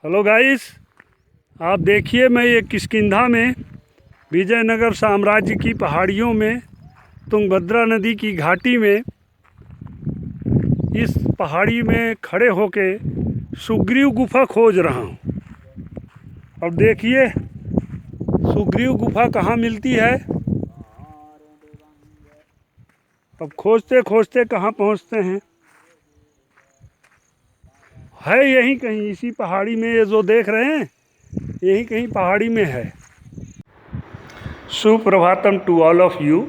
Hello guys, आप देखिए मैं ये किष्किंधा में विजयनगर साम्राज्य की पहाड़ियों में तुंगभद्रा नदी की घाटी में इस पहाड़ी में खड़े होके सुग्रीव गुफा खोज रहा हूँ। अब देखिए सुग्रीव गुफा कहाँ मिलती है। अब खोजते खोजते कहाँ पहुँचते हैं। है यहीं कहीं इसी पहाड़ी में, ये जो देख रहे हैं यहीं कहीं पहाड़ी में है। सुप्रभातम टू ऑल ऑफ यू।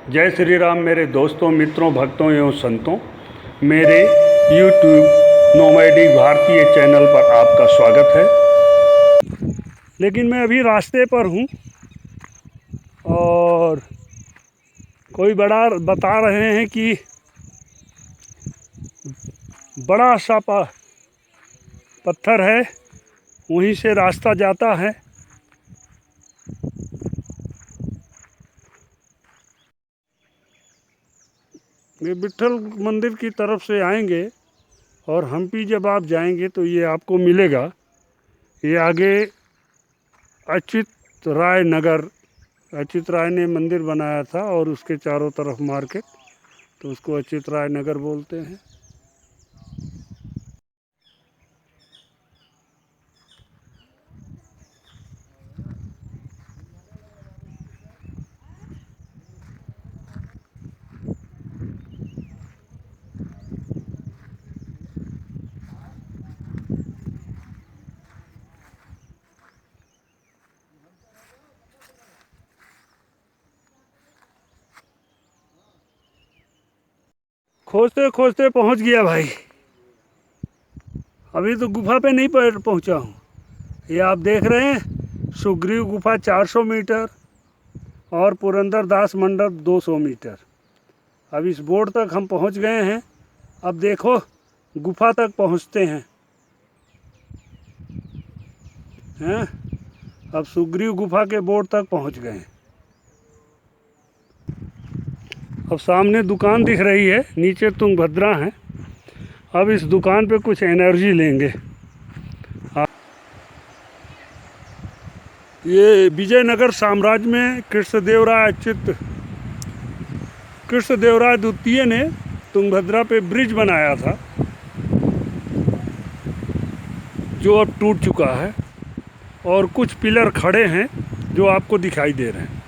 जय श्री राम मेरे दोस्तों, मित्रों, भक्तों एवं संतों। मेरे यूट्यूब नोमैडिक भारतीय चैनल पर आपका स्वागत है। लेकिन मैं अभी रास्ते पर हूँ और कोई बड़ा बता रहे हैं कि बड़ा सा पत्थर है, वहीं से रास्ता जाता है। ये विट्ठल मंदिर की तरफ से आएंगे और हम्पी जब आप जाएंगे तो ये आपको मिलेगा। ये आगे अच्युत राय नगर, अच्युत राय ने मंदिर बनाया था और उसके चारों तरफ मार्केट, तो उसको अच्युत राय नगर बोलते हैं। खोजते खोजते पहुंच गया भाई। अभी तो गुफा पे नहीं पहुंचा हूँ। ये आप देख रहे हैं सुग्रीव गुफा 400 मीटर और पुरंदर दास मंडप 200 मीटर। अब इस बोर्ड तक हम पहुंच गए हैं। अब देखो गुफा तक पहुंचते हैं। अब सुग्रीव गुफा के बोर्ड तक पहुंच गए हैं। अब सामने दुकान दिख रही है, नीचे तुंगभद्रा है। अब इस दुकान पे कुछ एनर्जी लेंगे। ये विजयनगर साम्राज्य में कृष्णदेवराय द्वितीय ने तुंगभद्रा पे ब्रिज बनाया था, जो अब टूट चुका है और कुछ पिलर खड़े हैं जो आपको दिखाई दे रहे हैं।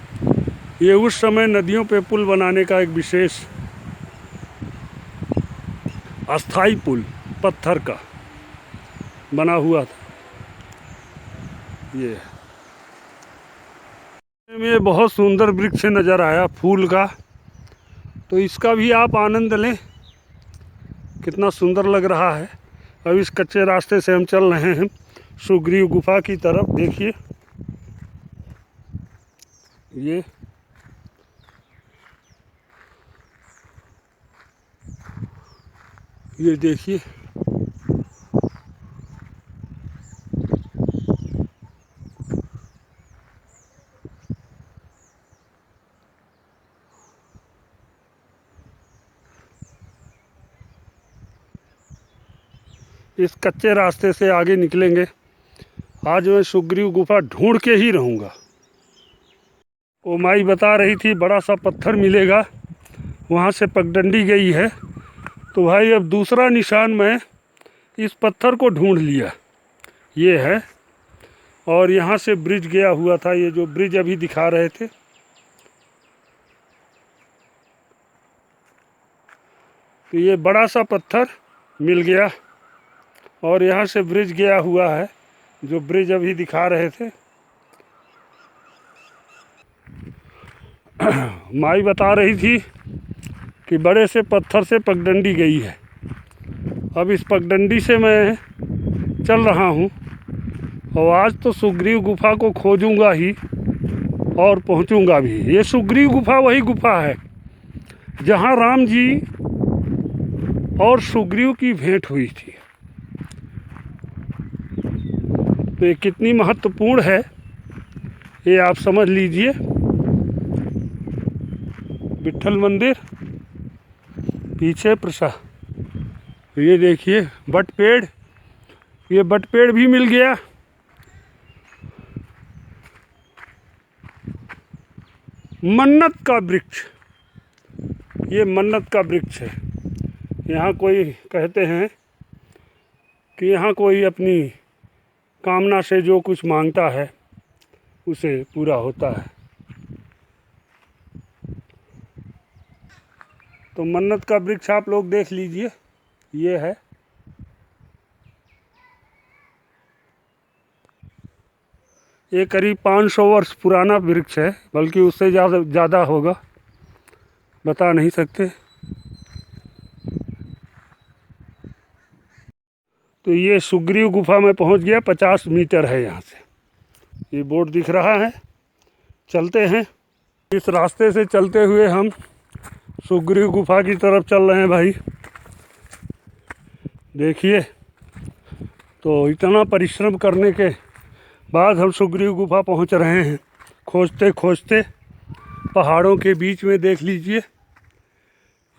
ये उस समय नदियों पे पुल बनाने का एक विशेष अस्थाई पुल पत्थर का बना हुआ था। ये बहुत सुंदर वृक्ष नज़र आया फूल का, तो इसका भी आप आनंद लें। कितना सुंदर लग रहा है। अब इस कच्चे रास्ते से हम चल रहे हैं सुग्रीव गुफा की तरफ। देखिए ये देखिए इस कच्चे रास्ते से आगे निकलेंगे। आज मैं सुग्रीव गुफा ढूंढ के ही रहूँगा। वो माई बता रही थी बड़ा सा पत्थर मिलेगा, वहाँ से पगडंडी गई है। तो भाई अब दूसरा निशान मैं इस पत्थर को ढूंढ लिया। ये है, और यहाँ से ब्रिज गया हुआ था। ये जो ब्रिज अभी दिखा रहे थे, तो ये बड़ा सा पत्थर मिल गया और यहाँ से ब्रिज गया हुआ है, जो ब्रिज अभी दिखा रहे थे। माई बता रही थी कि बड़े से पत्थर से पगडंडी गई है। अब इस पगडंडी से मैं चल रहा हूँ और आज तो सुग्रीव गुफा को खोजूंगा ही और पहुँचूंगा भी। ये सुग्रीव गुफा वही गुफा है जहाँ राम जी और सुग्रीव की भेंट हुई थी। तो ये कितनी महत्वपूर्ण है ये आप समझ लीजिए। विट्ठल मंदिर, पीछे प्रसाद, ये देखिए बट पेड़, ये बट पेड़ भी मिल गया। मन्नत का वृक्ष, ये मन्नत का वृक्ष है। यहाँ कोई कहते हैं कि यहाँ कोई अपनी कामना से जो कुछ मांगता है उसे पूरा होता है। तो मन्नत का वृक्ष आप लोग देख लीजिए, ये है। ये करीब 500 वर्ष पुराना वृक्ष है, बल्कि उससे ज़्यादा होगा, बता नहीं सकते। तो ये सुग्रीव गुफा में पहुंच गया, 50 मीटर है यहाँ से। ये बोर्ड दिख रहा है, चलते हैं। इस रास्ते से चलते हुए हम सुग्रीव गुफा की तरफ चल रहे हैं भाई। देखिए, तो इतना परिश्रम करने के बाद हम सुग्रीव गुफा पहुंच रहे हैं, खोजते खोजते पहाड़ों के बीच में। देख लीजिए,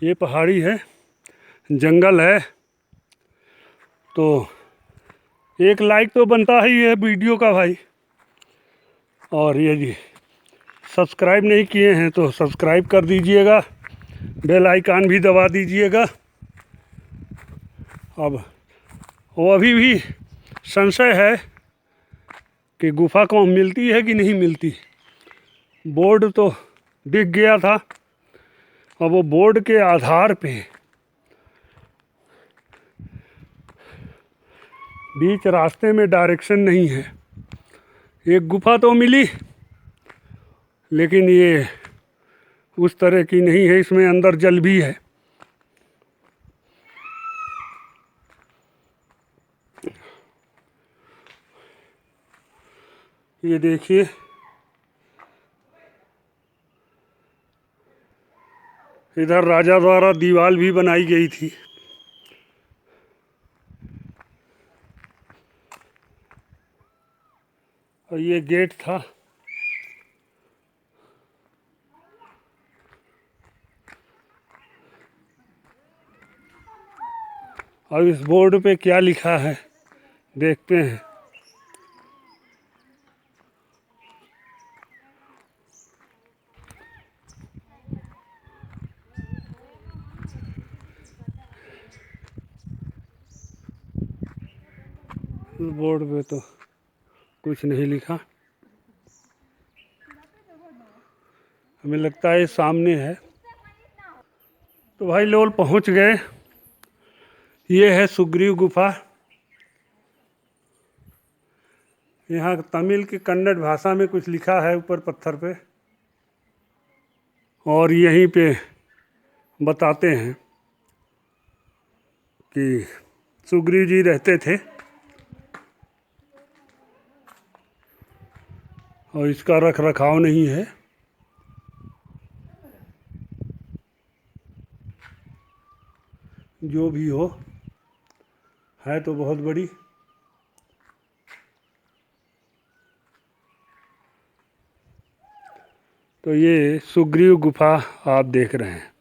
ये पहाड़ी है, जंगल है। तो एक लाइक तो बनता ही है वीडियो का भाई, और ये जी सब्सक्राइब नहीं किए हैं तो सब्सक्राइब कर दीजिएगा, बेल आइकन भी दबा दीजिएगा। अब वो अभी भी संशय है कि गुफा को मिलती है कि नहीं मिलती। बोर्ड तो दिख गया था, अब वो बोर्ड के आधार पे बीच रास्ते में डायरेक्शन नहीं है। एक गुफा तो मिली, लेकिन ये उस तरह की नहीं है, इसमें अंदर जल भी है। ये देखिए, इधर राजा द्वारा दीवार भी बनाई गई थी। और ये गेट था। और इस बोर्ड पे क्या लिखा है देखते हैं। इस बोर्ड पे तो कुछ नहीं लिखा, हमें लगता है सामने है। तो भाई लोग पहुंच गए। ये है सुग्रीव गुफा। यहाँ तमिल की कन्नड़ भाषा में कुछ लिखा है ऊपर पत्थर पे, और यहीं पे बताते हैं कि सुग्रीव जी रहते थे। और इसका रख रखाव नहीं है। जो भी हो, है तो बहुत बड़ी। तो ये सुग्रीव गुफा आप देख रहे हैं।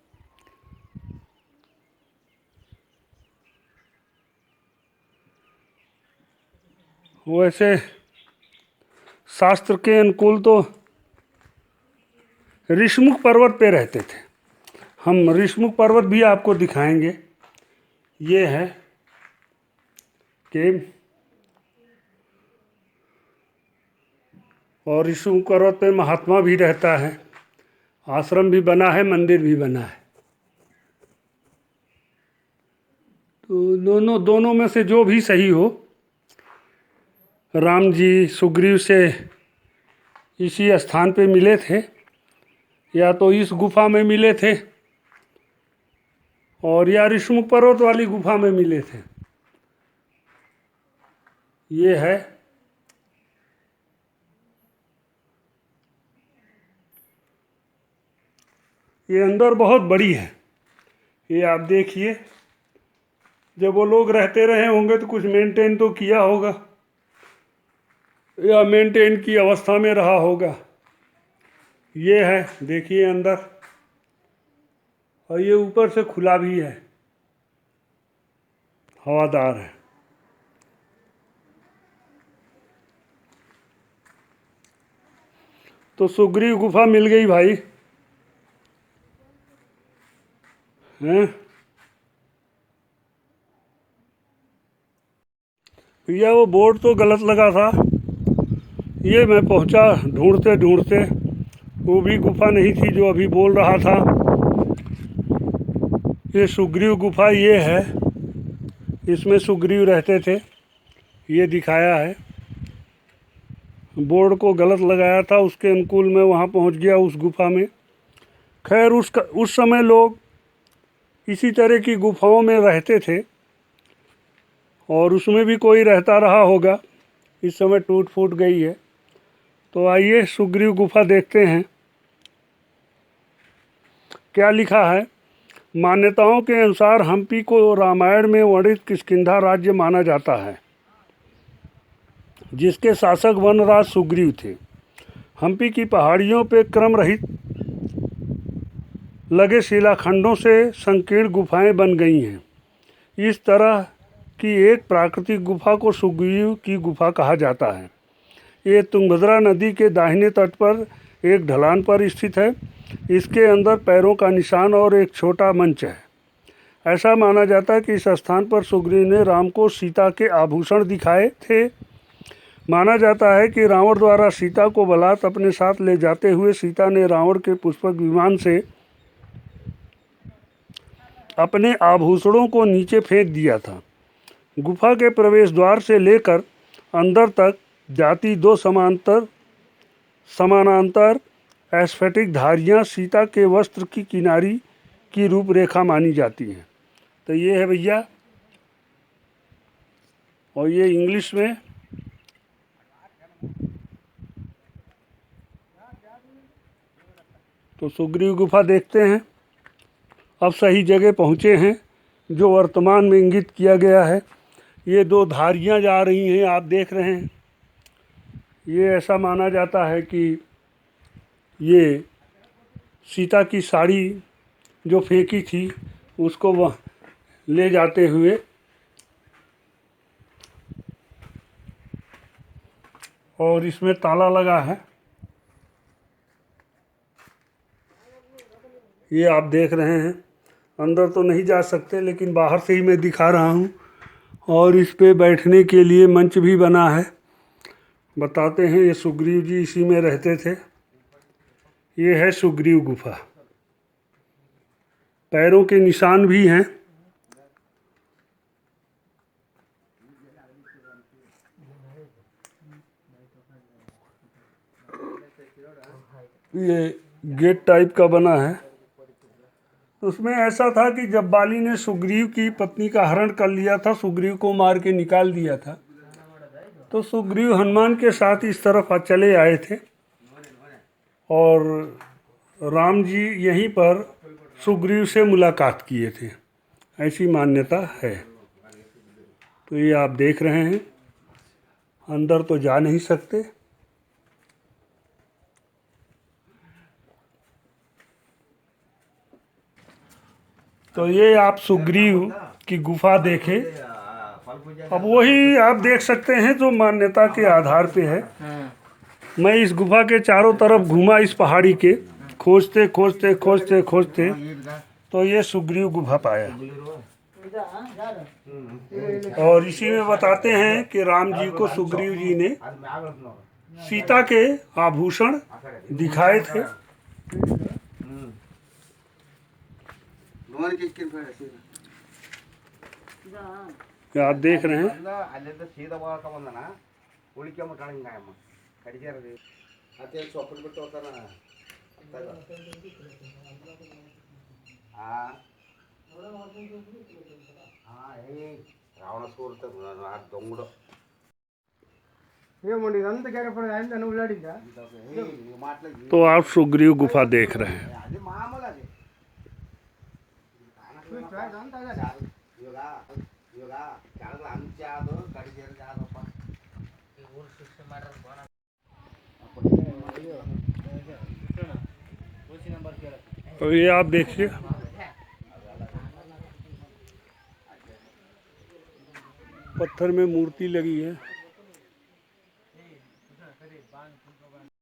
वैसे शास्त्र के अनुकूल तो ऋषमुख पर्वत पे रहते थे। हम ऋषमुख पर्वत भी आपको दिखाएंगे। ये है केव, और ऋषमुख पर्वत पे महात्मा भी रहता है, आश्रम भी बना है, मंदिर भी बना है। तो दोनों में से जो भी सही हो, राम जी सुग्रीव से इसी स्थान पे मिले थे, या तो इस गुफा में मिले थे, और या ऋषमुख पर्वत वाली गुफा में मिले थे। ये है। ये अंदर बहुत बड़ी है। ये आप देखिए, जब वो लोग रहते रहे होंगे तो कुछ मेंटेन तो किया होगा, या मेंटेन की अवस्था में रहा होगा। ये है, देखिए अंदर। और ये ऊपर से खुला भी है, हवादार है। तो सुग्रीव गुफा मिल गई भाई हैं। भैया वो बोर्ड तो गलत लगा था, ये मैं पहुंचा ढूंढते ढूंढते, वो भी गुफा नहीं थी जो अभी बोल रहा था। ये सुग्रीव गुफा ये है, इसमें सुग्रीव रहते थे, ये दिखाया है। बोर्ड को गलत लगाया था, उसके अनुकूल मैं वहाँ पहुँच गया उस गुफा में। खैर उस समय लोग इसी तरह की गुफाओं में रहते थे और उसमें भी कोई रहता रहा होगा, इस समय टूट फूट गई है। तो आइए सुग्रीव गुफा देखते हैं क्या लिखा है। मान्यताओं के अनुसार हम्पी को रामायण में वर्णित किष्किंधा राज्य माना जाता है, जिसके शासक वनराज सुग्रीव थे। हम्पी की पहाड़ियों पर क्रम रहित लगे शिलाखंडों से संकीर्ण गुफाएं बन गई हैं। इस तरह की एक प्राकृतिक गुफा को सुग्रीव की गुफा कहा जाता है। ये तुंगभद्रा नदी के दाहिने तट पर एक ढलान पर स्थित है। इसके अंदर पैरों का निशान और एक छोटा मंच है। ऐसा माना जाता है कि इस स्थान पर सुग्रीव ने राम को सीता के आभूषण दिखाए थे। माना जाता है कि रावण द्वारा सीता को बलात् अपने साथ ले जाते हुए सीता ने रावण के पुष्पक विमान से अपने आभूषणों को नीचे फेंक दिया था। गुफा के प्रवेश द्वार से लेकर अंदर तक जाती दो समानांतर एस्फेटिक धारियां सीता के वस्त्र की किनारी की रूपरेखा मानी जाती हैं। तो ये है भैया, और ये इंग्लिश में। तो सुग्रीव गुफा देखते हैं। अब सही जगह पहुँचे हैं जो वर्तमान में इंगित किया गया है। ये दो धारियां जा रही हैं, आप देख रहे हैं। ये ऐसा माना जाता है कि ये सीता की साड़ी जो फेंकी थी उसको वह ले जाते हुए, और इसमें ताला लगा है, ये आप देख रहे हैं। अंदर तो नहीं जा सकते लेकिन बाहर से ही मैं दिखा रहा हूँ। और इस पे बैठने के लिए मंच भी बना है। बताते हैं ये सुग्रीव जी इसी में रहते थे। ये है सुग्रीव गुफा, पैरों के निशान भी हैं। ये गेट टाइप का बना है। उसमें ऐसा था कि जब बाली ने सुग्रीव की पत्नी का हरण कर लिया था, सुग्रीव को मार के निकाल दिया था, तो सुग्रीव हनुमान के साथ इस तरफ चले आए थे और राम जी यहीं पर सुग्रीव से मुलाकात किए थे, ऐसी मान्यता है। तो ये आप देख रहे हैं, अंदर तो जा नहीं सकते। तो ये आप सुग्रीव की गुफा देखें। अब वही आप देख सकते हैं जो मान्यता के आधार पे है। मैं इस गुफा के चारों तरफ घूमा, इस पहाड़ी के खोजते खोजते खोजते खोजते, तो ये सुग्रीव गुफा पाया। और इसी में बताते हैं कि राम जी को सुग्रीव जी ने सीता के आभूषण दिखाए थे। आप देख रहे हैं। तो आप सुग्रीव गुफा देख रहे हैं। तो ये आप देखिए, पत्थर में मूर्ति लगी है।